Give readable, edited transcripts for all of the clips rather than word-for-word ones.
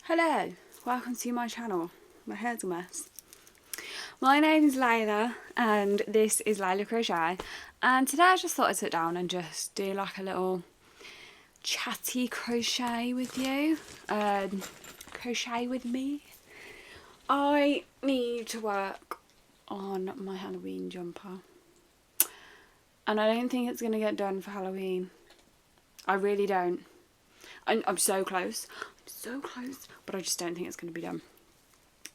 Hello, welcome to my channel. My hair's a mess. My name is Layla and this is Layla Crochet, and today I just thought I'd sit down and just do like a little chatty crochet with you. Crochet with me. I need to work on my Halloween jumper and I don't think it's going to get done for Halloween. I really don't. I'm so close. But I just don't think it's going to be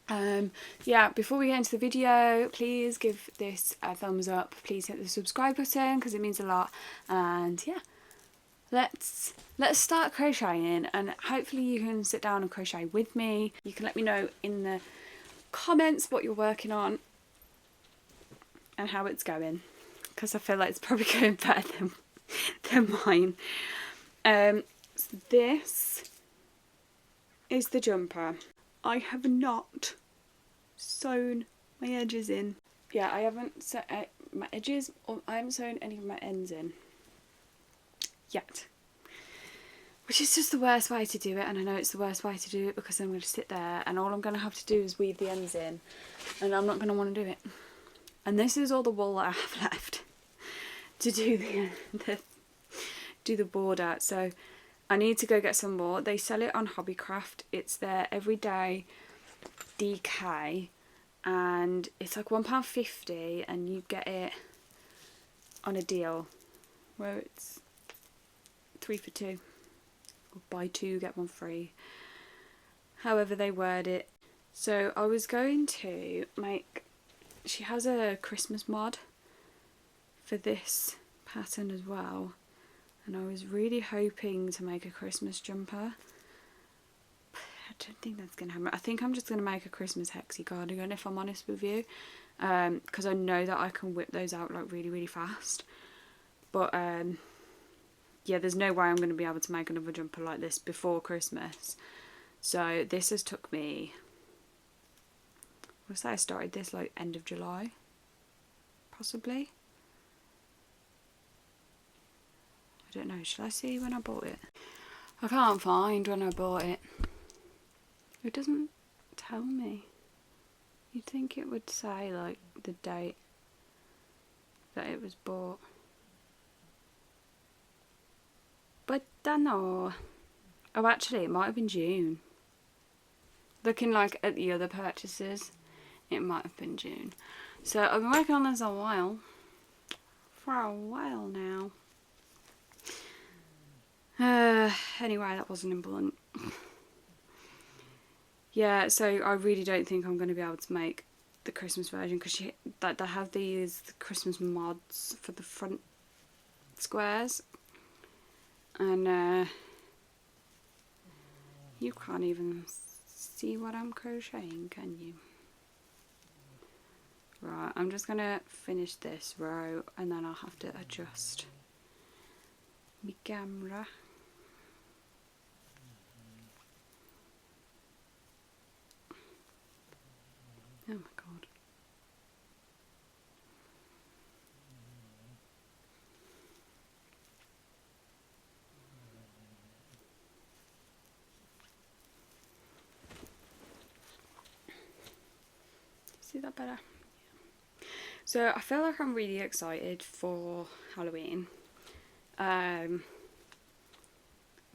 done. Yeah, before we get into the video, please give this a thumbs up. Please hit the subscribe button because it means a lot. And yeah, let's start crocheting, and hopefully you can sit down and crochet with me. You can let me know in the comments what you're working on and how it's going, because I feel like it's probably going better than mine. So this is the jumper. I have not sewn my edges in. Yeah, I haven't set my edges, or I haven't sewn any of my ends in yet, which is just the worst way to do it. And I know it's the worst way to do it because I'm going to sit there and all I'm going to have to do is weave the ends in, and I'm not going to want to do it. And this is all the wool that I have left to do the border. So I need to go get some more. They sell it on Hobbycraft. It's their everyday DK and it's like £1.50 and you get it on a deal where it's 3 for 2 or buy 2 get 1 free, however they word it. So I was going to make, she has a Christmas mod for this pattern as well, and I was really hoping to make a Christmas jumper. I don't think that's going to happen. I think I'm just going to make a Christmas hexie cardigan, if I'm honest with you, because I know that I can whip those out like really fast. But yeah, there's no way I'm going to be able to make another jumper like this before Christmas. So this has took me, I say I started this like end of July, possibly. I don't know, shall I see when I bought it? I can't find when I bought it. It doesn't tell me. You'd think it would say like the date that it was bought. But I don't know. Oh, actually it might have been June. Looking like at the other purchases, it might have been June. So I've been working on this for a while now. Anyway, that wasn't important. Yeah, so I really don't think I'm going to be able to make the Christmas version because they have these Christmas mods for the front squares, and you can't even see what I'm crocheting, can you? Right, I'm just going to finish this row and then I'll have to adjust my camera. Oh my god. See that better? Yeah. So I feel like I'm really excited for Halloween. We're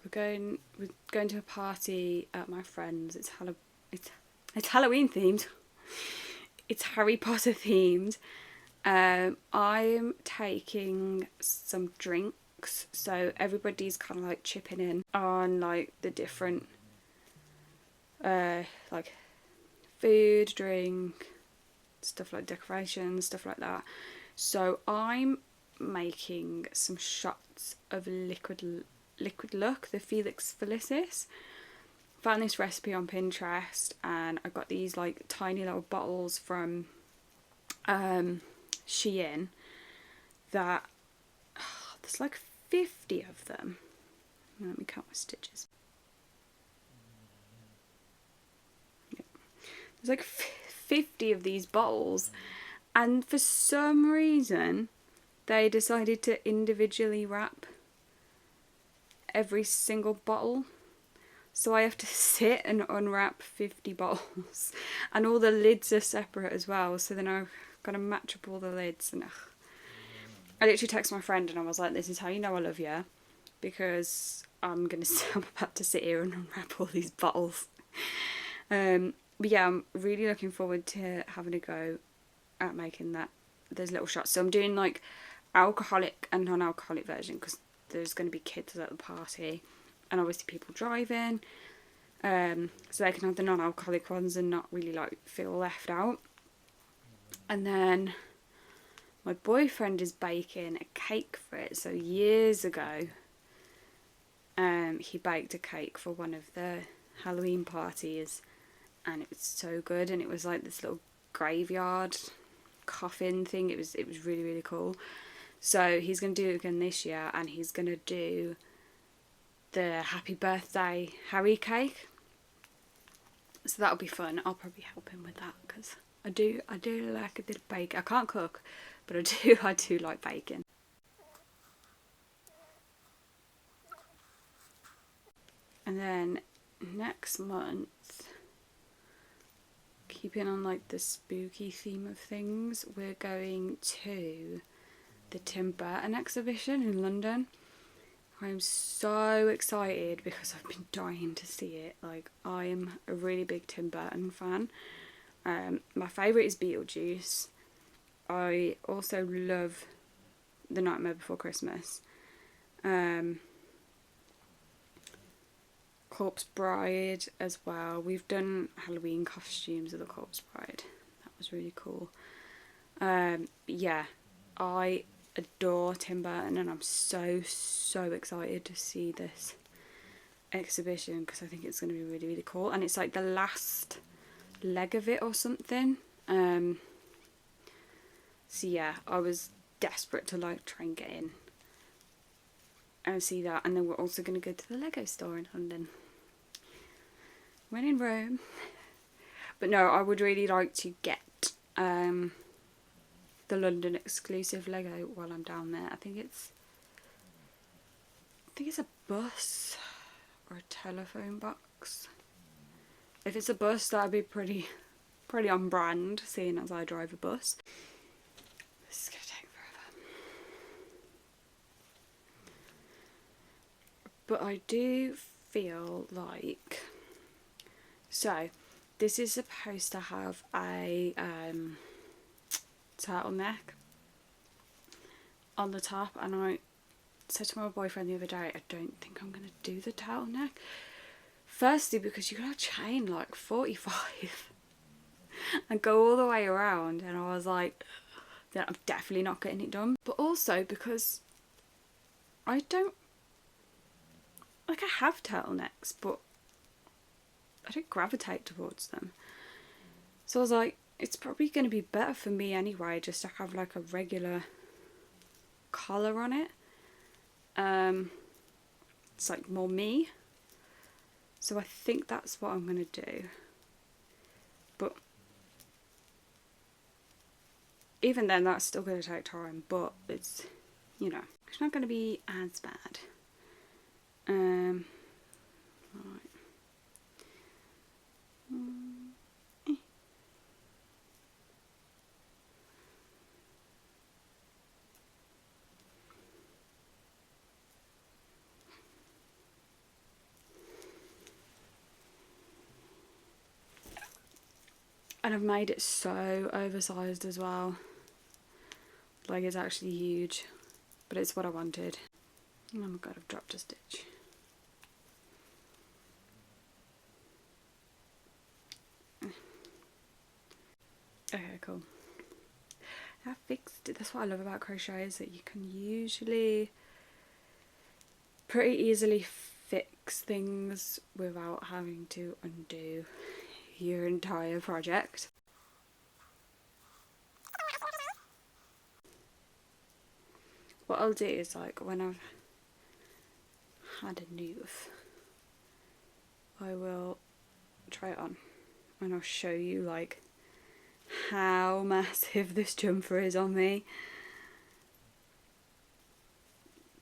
going to a party at my friend's. It's Halloween themed. It's Harry Potter themed. I'm taking some drinks, so everybody's kind of like chipping in on like the different like food, drink, stuff like decorations, stuff like that. So I'm making some shots of liquid look, the Felix Felicis. Found this recipe on Pinterest and I got these like tiny little bottles from Shein that there's like 50 of them. Let me count my stitches. Yep. There's like 50 of these bottles, and for some reason they decided to individually wrap every single bottle. So I have to sit and unwrap 50 bottles and all the lids are separate as well, so then I've got to match up all the lids and I literally texted my friend and I was like, this is how you know I love you, because I'm about to sit here and unwrap all these bottles. But yeah, I'm really looking forward to having a go at making those little shots. So I'm doing like alcoholic and non-alcoholic version, because there's going to be kids at the party and obviously people driving, so they can have the non-alcoholic ones and not really like feel left out. And then my boyfriend is baking a cake for it. So years ago, he baked a cake for one of the Halloween parties, and it was so good. And it was like this little graveyard coffin thing. It was really, really cool. So he's going to do it again this year, and he's going to do the happy birthday Harry cake. So that'll be fun. I'll probably help him with that, because I do like a bit of baking. I can't cook, but I do like baking. And then next month, keeping on like the spooky theme of things, we're going to the Tim Burton exhibition in London. I'm so excited because I've been dying to see it. Like, I am a really big Tim Burton fan. My favourite is Beetlejuice. I also love The Nightmare Before Christmas. Corpse Bride as well. We've done Halloween costumes of the Corpse Bride. That was really cool. Yeah, I adore Tim Burton, and I'm so excited to see this exhibition, because I think it's going to be really, really cool. And it's like the last leg of it or something. So yeah, I was desperate to like try and get in and see that. And then we're also going to go to the Lego store in London when in Rome. But no, I would really like to get the London exclusive Lego while I'm down there. I think it's a bus or a telephone box. If it's a bus, that'd be pretty on brand, seeing as I drive a bus. This is gonna take forever. But I do feel like, so this is supposed to have a turtleneck on the top, and I said to my boyfriend the other day, I don't think I'm going to do the turtleneck. Firstly, because you gotta chain like 45 and go all the way around, and I was like, then I'm definitely not getting it done. But also because I have turtlenecks, but I don't gravitate towards them. So I was like, it's probably going to be better for me anyway, just to have like a regular collar on it. It's like more me. So I think that's what I'm going to do. But even then, that's still going to take time. But it's, you know, it's not going to be as bad. Right. And I've made it so oversized as well. Like, it's actually huge. But it's what I wanted. Oh my god, I've dropped a stitch. Okay, cool. I fixed it. That's what I love about crochet, is that you can usually pretty easily fix things without having to undo your entire project. What I'll do is, like, when I've had enough, I will try it on and I'll show you like how massive this jumper is on me.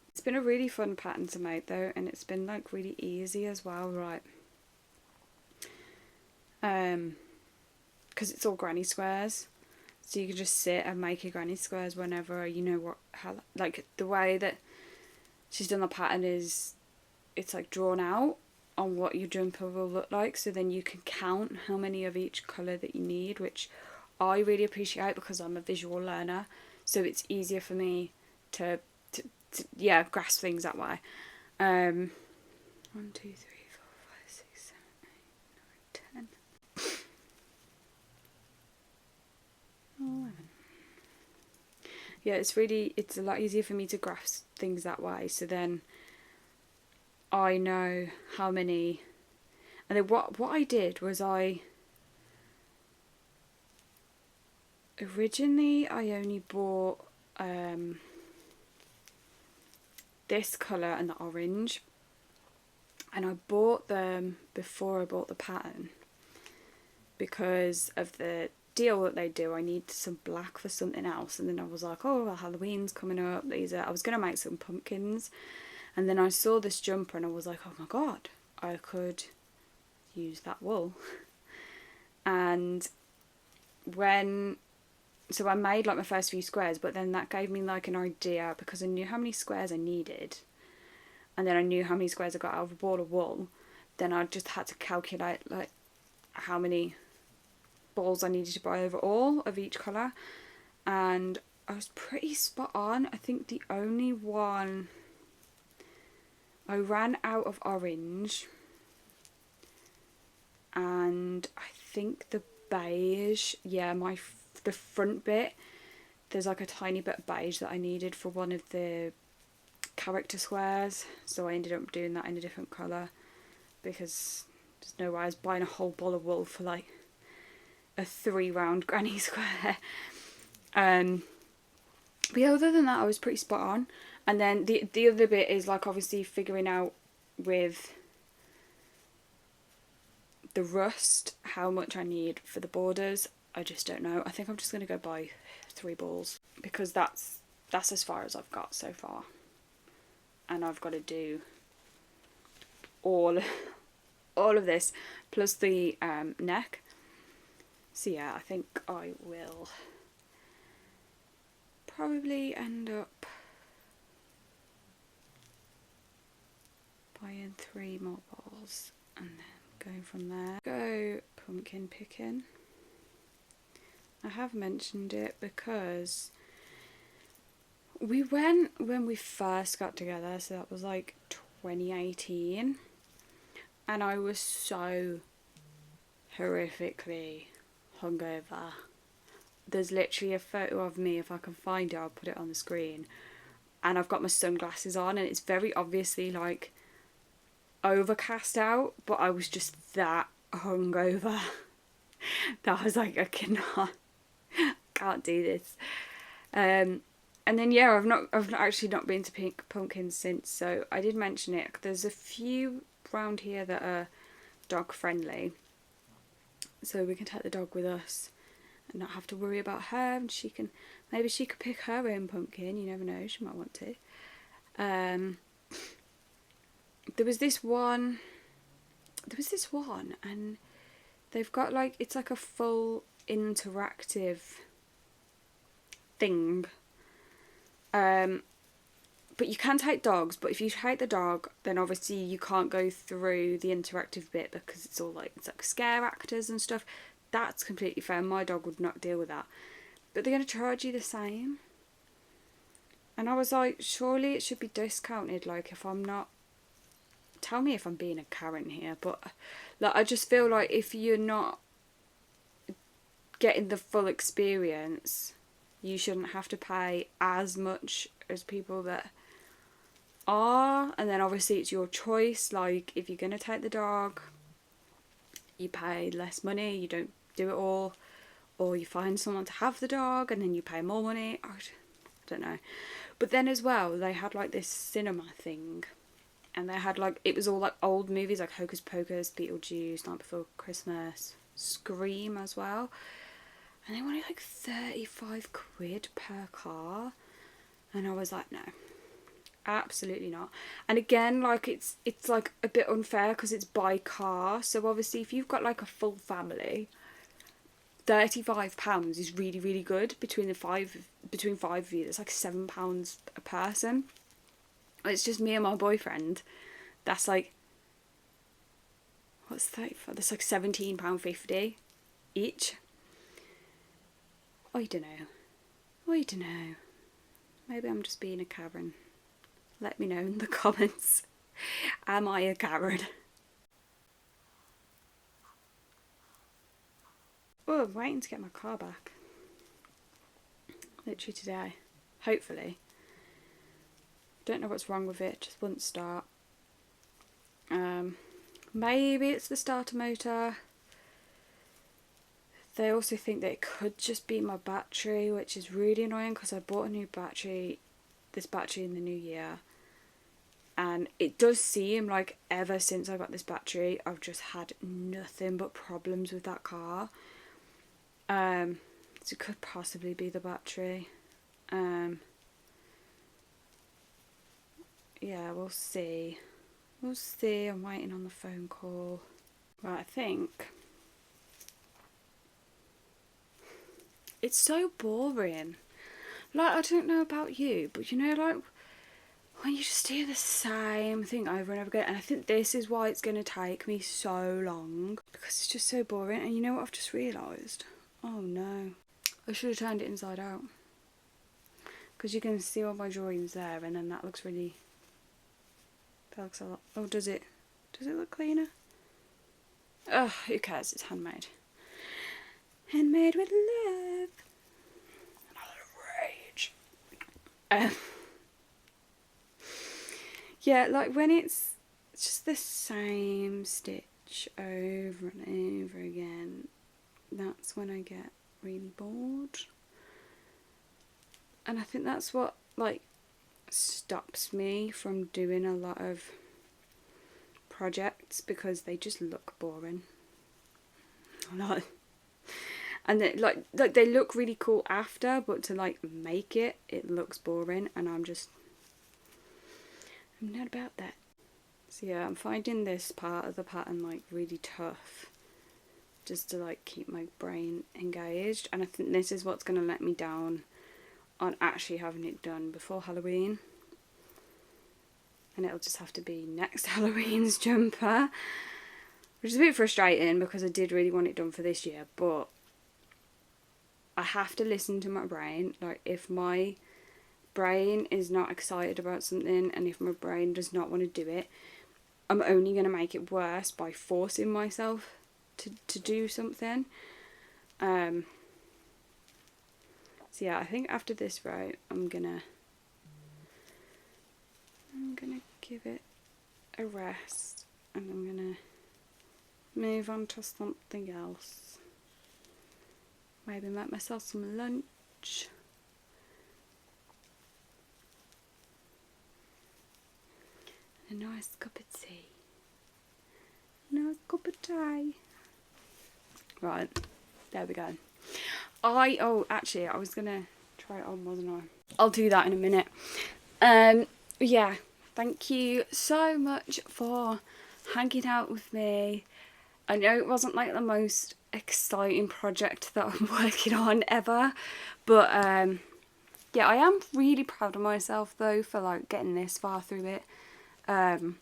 It's been a really fun pattern to make though, and it's been like really easy as well. Right, because it's all granny squares, so you can just sit and make your granny squares whenever, you know what, how, like the way that she's done the pattern is it's like drawn out on what your jumper will look like, so then you can count how many of each colour that you need, which I really appreciate because I'm a visual learner, so it's easier for me to yeah, grasp things that way. 1, 2, 3, 4, 5, 6, 7, 8, 9, 10, 11. Yeah, it's a lot easier for me to grasp things that way, so then I know how many. And then what I did was originally I only bought this colour and the orange, and I bought them before I bought the pattern because of the deal that they do. I need some black for something else, and then I was like, oh well, Halloween's coming up, I was going to make some pumpkins, and then I saw this jumper and I was like, oh my god, I could use that wool. And so I made like my first few squares, but then that gave me like an idea because I knew how many squares I needed, and then I knew how many squares I got out of a ball of wool. Then I just had to calculate like how many balls I needed to buy overall of each colour, and I was pretty spot on. I think the only one I ran out of orange, and I think the beige, yeah, the front bit, there's like a tiny bit of beige that I needed for one of the character squares, so I ended up doing that in a different colour because there's no way I was buying a whole ball of wool for like a 3 round granny square. But yeah, other than that I was pretty spot on. And then the other bit is like obviously figuring out with the rust how much I need for the borders. I just don't know. I think I'm just going to go buy 3 balls because that's as far as I've got so far, and I've got to do all of this plus the neck. So yeah, I think I will probably end up buying 3 more balls and then going from there. Go pumpkin picking. I have mentioned it because we went when we first got together, so that was like 2018, and I was so horrifically hungover. There's literally a photo of me, if I can find it I'll put it on the screen, and I've got my sunglasses on and it's very obviously like overcast out, but I was just that hungover that I was like, I can't do this. And then yeah, I've actually not been to Pink Pumpkins since, so I did mention it. There's a few around here that are dog friendly, so we can take the dog with us and not have to worry about her, and maybe she could pick her own pumpkin, you never know, she might want to. There was this one and they've got like, it's like a full interactive thing, but you can take dogs, but if you take the dog then obviously you can't go through the interactive bit because it's like scare actors and stuff. That's completely fair, my dog would not deal with that, but they're going to charge you the same, and I was like, surely it should be discounted. Like, if I'm not, tell me if I'm being a Karen here, but like, I just feel like if you're not getting the full experience, you shouldn't have to pay as much as people that are. And then obviously it's your choice, like if you're going to take the dog, you pay less money, you don't do it all, or you find someone to have the dog and then you pay more money. I don't know. But then as well, they had like this cinema thing, and they had like, it was all like old movies like Hocus Pocus, Beetlejuice, Night Before Christmas, Scream as well, and they wanted like 35 quid per car, and I was like, no, Absolutely not. And again, like it's like a bit unfair because it's by car. So obviously if you've got like a full family, £35 is really, really good between five of you. That's like £7 a person. It's just me and my boyfriend. That's like, what's 35? That's like £17.50 each. I don't know. Maybe I'm just being a Karen. Let me know in the comments. Am I a Karen? Oh, I'm waiting to get my car back. Literally today. Hopefully. Don't know what's wrong with it. Just wouldn't start. Maybe it's the starter motor. They also think that it could just be my battery, which is really annoying because I bought a new battery, this battery in the new year. And it does seem like ever since I got this battery, I've just had nothing but problems with that car. So it could possibly be the battery. Yeah, we'll see. We'll see. I'm waiting on the phone call. Right, I think it's so boring. Like, I don't know about you, but you know, like, when you just do the same thing over and over again, and I think this is why it's going to take me so long, because it's just so boring. And you know what I've just realised? Oh no, I should have turned it inside out, because you can see all my drawings there, and then that looks really, that looks a lot. Oh, does it look cleaner? Oh, who cares, it's handmade. Handmade with love. And a lot of rage. Yeah, like when it's just the same stitch over and over again, that's when I get really bored. And I think that's what like stops me from doing a lot of projects, because they just look boring. And they, like they look really cool after, but to like make it looks boring, and I'm not about that. So yeah, I'm finding this part of the pattern like really tough, just to like keep my brain engaged, and I think this is what's going to let me down on actually having it done before Halloween. And it'll just have to be next Halloween's jumper, which is a bit frustrating because I did really want it done for this year, but I have to listen to my brain. Like, if my brain is not excited about something, and if my brain does not want to do it, I'm only going to make it worse by forcing myself to do something. So yeah, I think after this row I'm gonna give it a rest, and I'm gonna move on to something else. Maybe make myself some lunch. A nice cup of tea. Nice cup of tea. Right, there we go. Actually, I was gonna try it on, wasn't I? I'll do that in a minute. Yeah, thank you so much for hanging out with me. I know it wasn't like the most exciting project that I'm working on ever, but yeah, I am really proud of myself though for like getting this far through it, and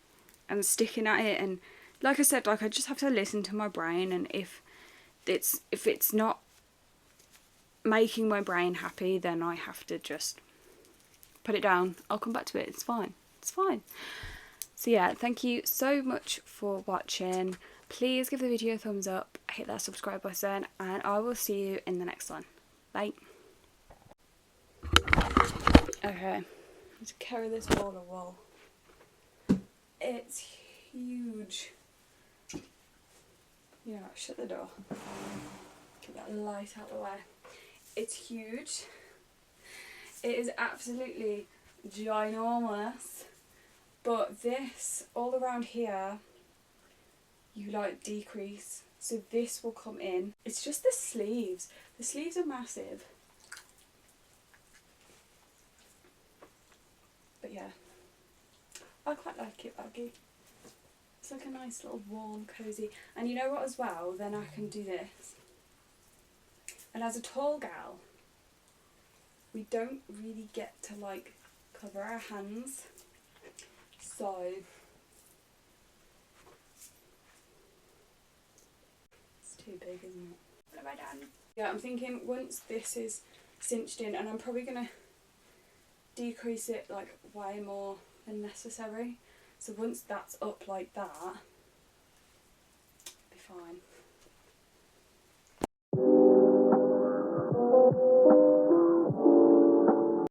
sticking at it. And like I said, like I just have to listen to my brain, and if it's not making my brain happy, then I have to just put it down. I'll come back to it. It's fine. It's fine. So yeah, thank you so much for watching. Please give the video a thumbs up, hit that subscribe button, and I will see you in the next one. Bye. Okay, let's carry this ball of wool. It's huge. Yeah, shut the door. Get that light out of the way. It's huge. It is absolutely ginormous. But this, all around here, you like decrease. So this will come in. It's just the sleeves. The sleeves are massive. But yeah, I quite like it baggy. It's like a nice little warm, cosy. And you know what as well? Then I can do this. And as a tall gal, we don't really get to like cover our hands. So it's too big, isn't it? What have I done? Yeah, I'm thinking once this is cinched in, and I'm probably gonna decrease it like way more than necessary. So once that's up like that, it'll be fine.